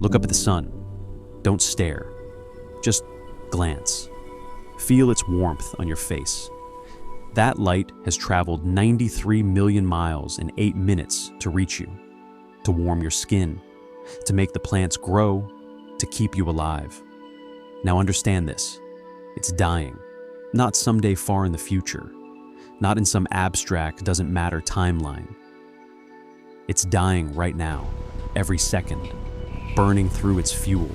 Look up at the sun. Don't stare. Just glance. Feel its warmth on your face. That light has traveled 93 million miles in 8 minutes to reach you, to warm your skin, to make the plants grow, to keep you alive. Now understand this. It's dying, not someday far in the future, not in some abstract, doesn't matter timeline. It's dying right now, every second, burning through its fuel,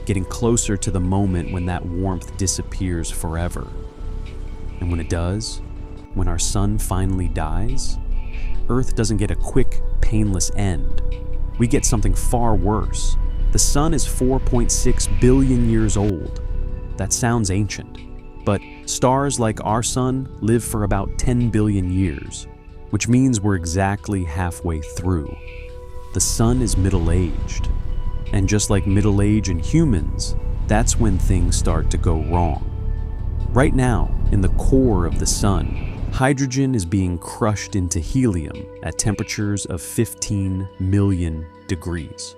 getting closer to the moment when that warmth disappears forever. And when it does, when our sun finally dies, Earth doesn't get a quick, painless end. We get something far worse. The sun is 4.6 billion years old. That sounds ancient, but stars like our sun live for about 10 billion years, which means we're exactly halfway through. The sun is middle-aged, and just like middle age in humans, that's when things start to go wrong. Right now, in the core of the sun, hydrogen is being crushed into helium at temperatures of 15 million degrees.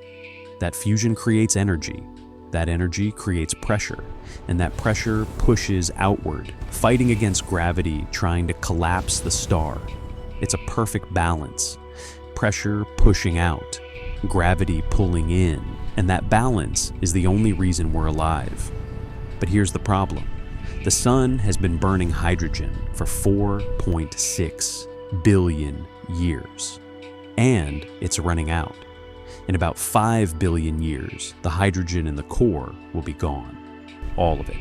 That fusion creates energy. That energy creates pressure, and that pressure pushes outward, fighting against gravity, trying to collapse the star. It's a perfect balance. Pressure pushing out, gravity pulling in, and that balance is the only reason we're alive. But here's the problem. The sun has been burning hydrogen for 4.6 billion years, and it's running out. In about 5 billion years, the hydrogen in the core will be gone, all of it.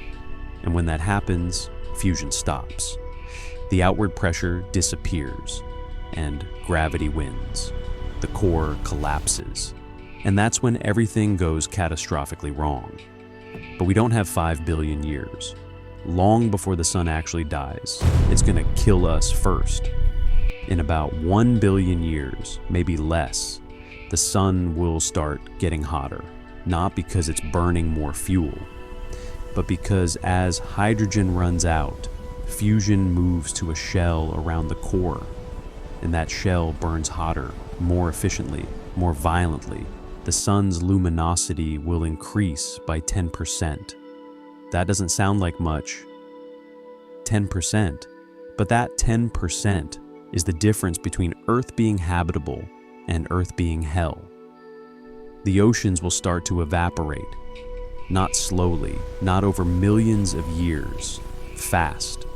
And when that happens, fusion stops. The outward pressure disappears, and gravity wins. The core collapses. And that's when everything goes catastrophically wrong. But we don't have 5 billion years. Long before the sun actually dies, it's gonna kill us first. In about 1 billion years, maybe less, the sun will start getting hotter, not because it's burning more fuel, but because as hydrogen runs out, fusion moves to a shell around the core, and that shell burns hotter, more efficiently, more violently. The sun's luminosity will increase by 10%. That doesn't sound like much. 10%. But that 10% is the difference between Earth being habitable and Earth being hell. The oceans will start to evaporate. Not slowly, not over millions of years. Fast.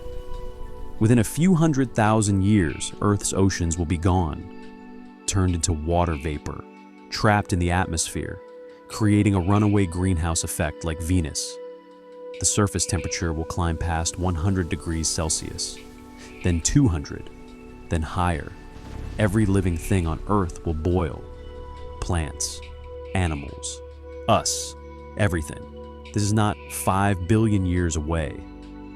Within a few 100,000 years, Earth's oceans will be gone, turned into water vapor, trapped in the atmosphere, creating a runaway greenhouse effect like Venus. The surface temperature will climb past 100 degrees Celsius, then 200, then higher. Every living thing on Earth will boil. Plants, animals, us, everything. This is not 5 billion years away.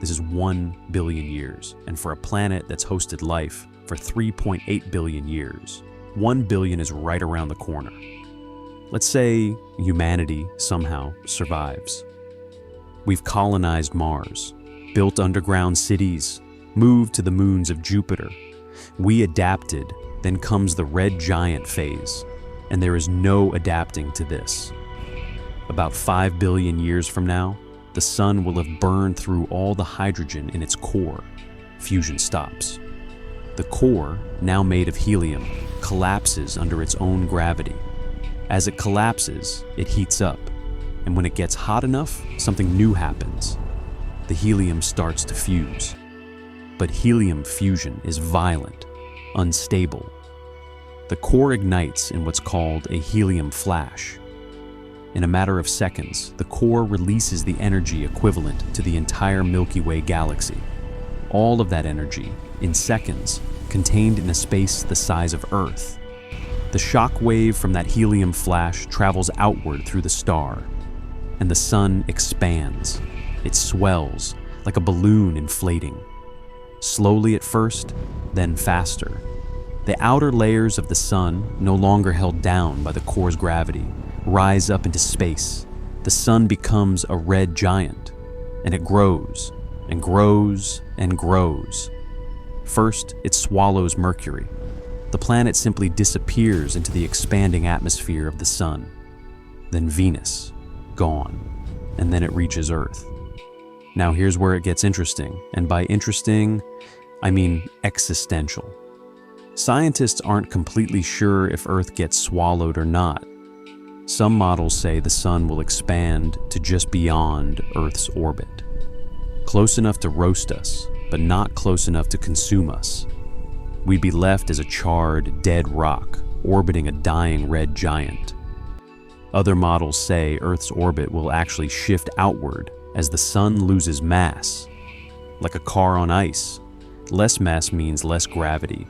This is 1 billion years, and for a planet that's hosted life for 3.8 billion years, 1 billion is right around the corner. Let's say humanity somehow survives. We've colonized Mars, built underground cities, moved to the moons of Jupiter. We adapted, then comes the red giant phase, and there is no adapting to this. About 5 billion years from now, the sun will have burned through all the hydrogen in its core. Fusion stops. The core, now made of helium, collapses under its own gravity. As it collapses, it heats up, and when it gets hot enough, something new happens. The helium starts to fuse. But helium fusion is violent, unstable. The core ignites in what's called a helium flash. In a matter of seconds, the core releases the energy equivalent to the entire Milky Way galaxy. All of that energy, in seconds, contained in a space the size of Earth. The shock wave from that helium flash travels outward through the star, and the sun expands. It swells like a balloon inflating. Slowly at first, then faster. The outer layers of the sun, no longer held down by the core's gravity, rise up into space. The sun becomes a red giant, and it grows and grows and grows. First, it swallows Mercury. The planet simply disappears into the expanding atmosphere of the sun. then Venus, gone, and then it reaches Earth. Now here's where it gets interesting, and by interesting, I mean existential. Scientists aren't completely sure if Earth gets swallowed or not. Some models say the sun will expand to just beyond Earth's orbit. Close enough to roast us, but not close enough to consume us. We'd be left as a charred, dead rock orbiting a dying red giant. Other models say Earth's orbit will actually shift outward as the sun loses mass. Like a car on ice, less mass means less gravity,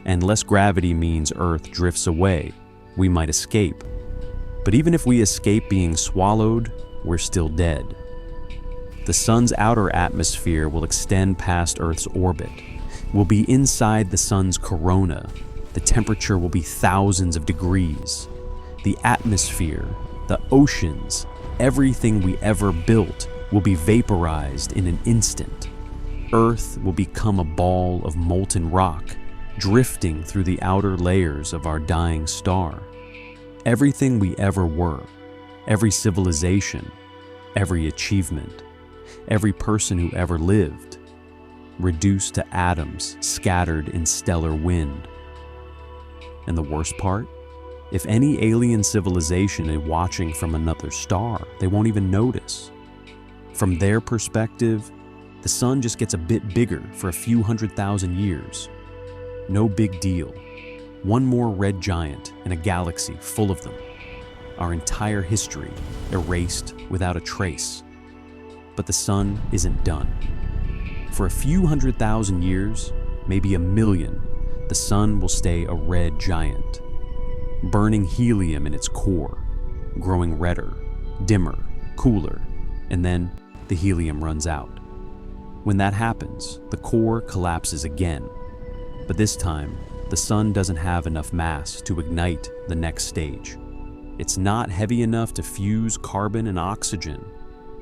and less gravity means Earth drifts away. We might escape. But even if we escape being swallowed, we're still dead. The sun's outer atmosphere will extend past Earth's orbit. We'll be inside the sun's corona. The temperature will be thousands of degrees. The atmosphere, the oceans, everything we ever built will be vaporized in an instant. Earth will become a ball of molten rock, drifting through the outer layers of our dying star. Everything we ever were, every civilization, every achievement, every person who ever lived, reduced to atoms scattered in stellar wind. And the worst part? If any alien civilization is watching from another star, they won't even notice. From their perspective, the sun just gets a bit bigger for a few 100,000 years. No big deal. One more red giant in a galaxy full of them. Our entire history erased without a trace. But the sun isn't done. For a few 100,000 years, maybe a million, the sun will stay a red giant, burning helium in its core, growing redder, dimmer, cooler, and then the helium runs out. When that happens, the core collapses again, but this time, the sun doesn't have enough mass to ignite the next stage. It's not heavy enough to fuse carbon and oxygen.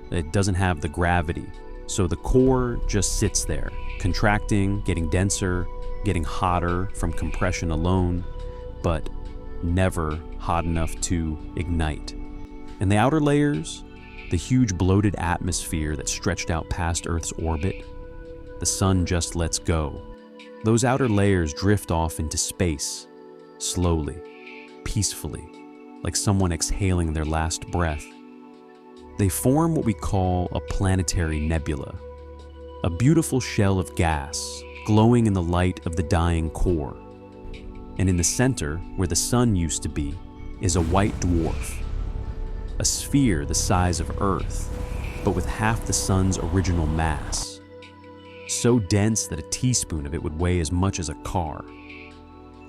It doesn't have the gravity, so the core just sits there, contracting, getting denser, getting hotter from compression alone, but never hot enough to ignite. And the outer layers, the huge bloated atmosphere that stretched out past Earth's orbit, the sun just lets go. Those outer layers drift off into space, slowly, peacefully, like someone exhaling their last breath. They form what we call a planetary nebula, a beautiful shell of gas glowing in the light of the dying core. And in the center, where the sun used to be, is a white dwarf, a sphere the size of Earth, but with half the sun's original mass. So dense that a teaspoon of it would weigh as much as a car.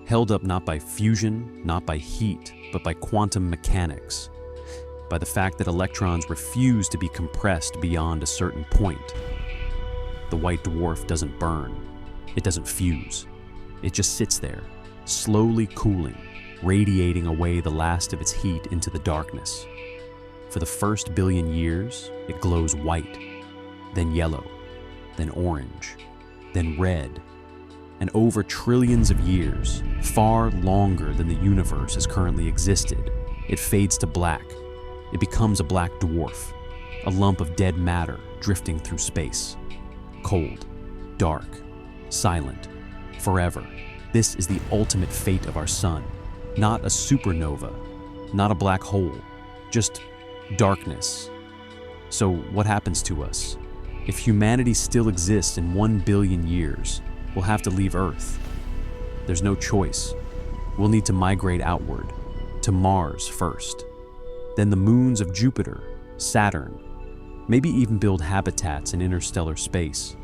Held up not by fusion, not by heat, but by quantum mechanics. By the fact that electrons refuse to be compressed beyond a certain point. The white dwarf doesn't burn. It doesn't fuse. It just sits there, slowly cooling, radiating away the last of its heat into the darkness. For the first billion years, it glows white, then yellow, then orange, then red, and over trillions of years, far longer than the universe has currently existed, it fades to black. It becomes a black dwarf, a lump of dead matter drifting through space. Cold, dark, silent, forever. This is the ultimate fate of our sun. Not a supernova, not a black hole, just darkness. So what happens to us? If humanity still exists in 1 billion years, we'll have to leave Earth. There's no choice. We'll need to migrate outward, to Mars first, then the moons of Jupiter, Saturn, maybe even build habitats in interstellar space.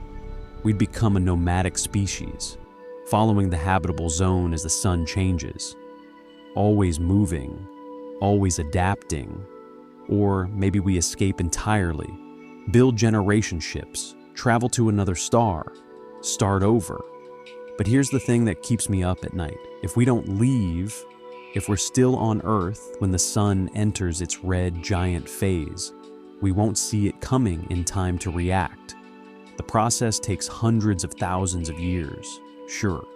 We'd become a nomadic species, following the habitable zone as the sun changes, always moving, always adapting, or maybe we escape entirely, build generation ships, travel to another star, start over. But here's the thing that keeps me up at night. If we don't leave, if we're still on Earth when the sun enters its red giant phase, we won't see it coming in time to react. The process takes hundreds of thousands of years, sure,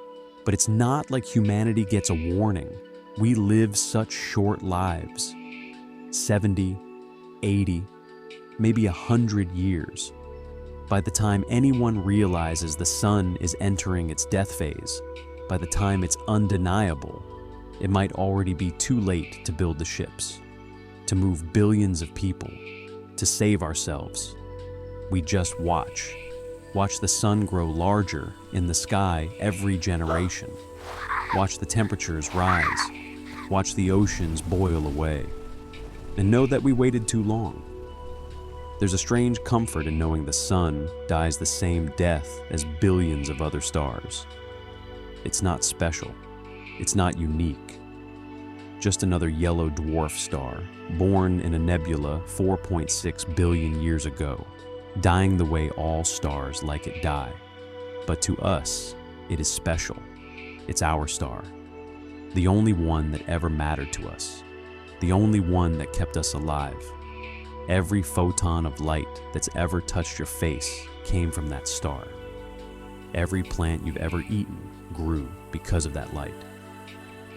but it's not like humanity gets a warning. We live such short lives. 70, 80, maybe 100 years. By the time anyone realizes the sun is entering its death phase, by the time it's undeniable, it might already be too late to build the ships, to move billions of people, to save ourselves. We just watch the sun grow larger in the sky every generation. Watch the temperatures rise. Watch the oceans boil away. And know that we waited too long. There's a strange comfort in knowing the sun dies the same death as billions of other stars. It's not special. It's not unique. Just another yellow dwarf star, born in a nebula 4.6 billion years ago, dying the way all stars like it die. But to us, it is special. It's our star. The only one that ever mattered to us. The only one that kept us alive. Every photon of light that's ever touched your face came from that star. Every plant you've ever eaten grew because of that light.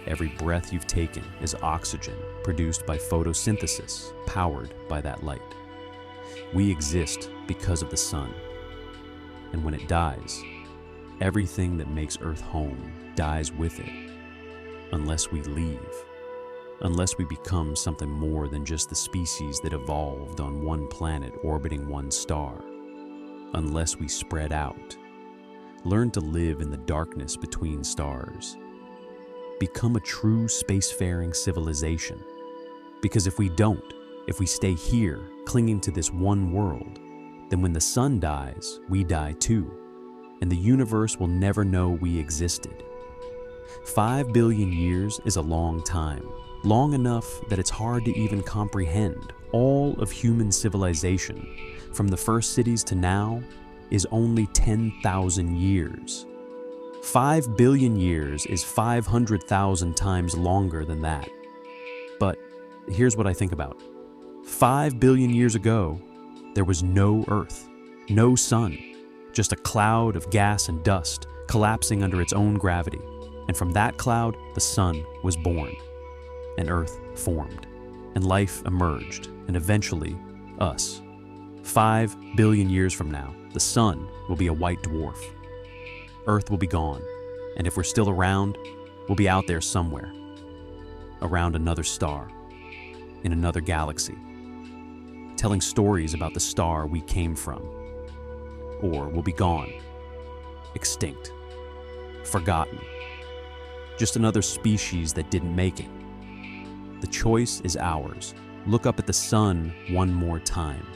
Every breath you've taken is oxygen produced by photosynthesis, powered by that light. We exist because of the sun. And when it dies, everything that makes Earth home dies with it. Unless we leave. Unless we become something more than just the species that evolved on one planet orbiting one star. Unless we spread out. Learn to live in the darkness between stars. Become a true spacefaring civilization. Because if we don't, if we stay here, clinging to this one world, then when the sun dies, we die too, and the universe will never know we existed. 5 billion years is a long time, long enough that it's hard to even comprehend. All of human civilization, from the first cities to now, is only 10,000 years. 5 billion years is 500,000 times longer than that. But here's what I think about. 5 billion years ago, there was no Earth, no sun, just a cloud of gas and dust collapsing under its own gravity. And from that cloud, the sun was born, and Earth formed, and life emerged, and eventually, us. 5 billion years from now, the sun will be a white dwarf. Earth will be gone, and if we're still around, we'll be out there somewhere, around another star, in another galaxy, telling stories about the star we came from. Or we'll be gone, extinct, forgotten, just another species that didn't make it. The choice is ours. Look up at the sun one more time.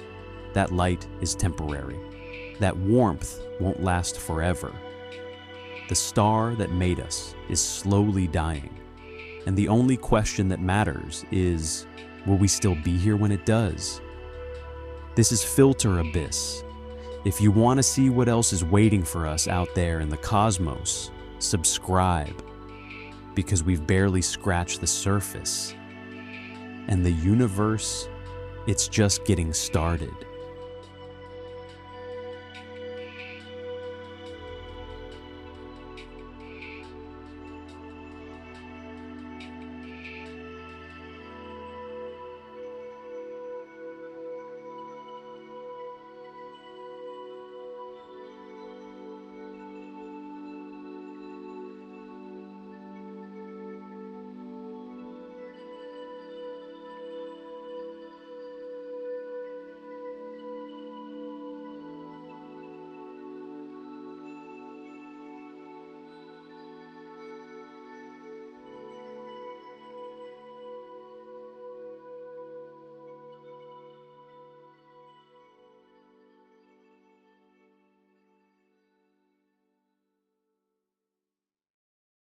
That light is temporary. That warmth won't last forever. The star that made us is slowly dying. And the only question that matters is, will we still be here when it does? This is Filter Abyss. If you want to see what else is waiting for us out there in the cosmos, subscribe. Because we've barely scratched the surface. And the universe, it's just getting started.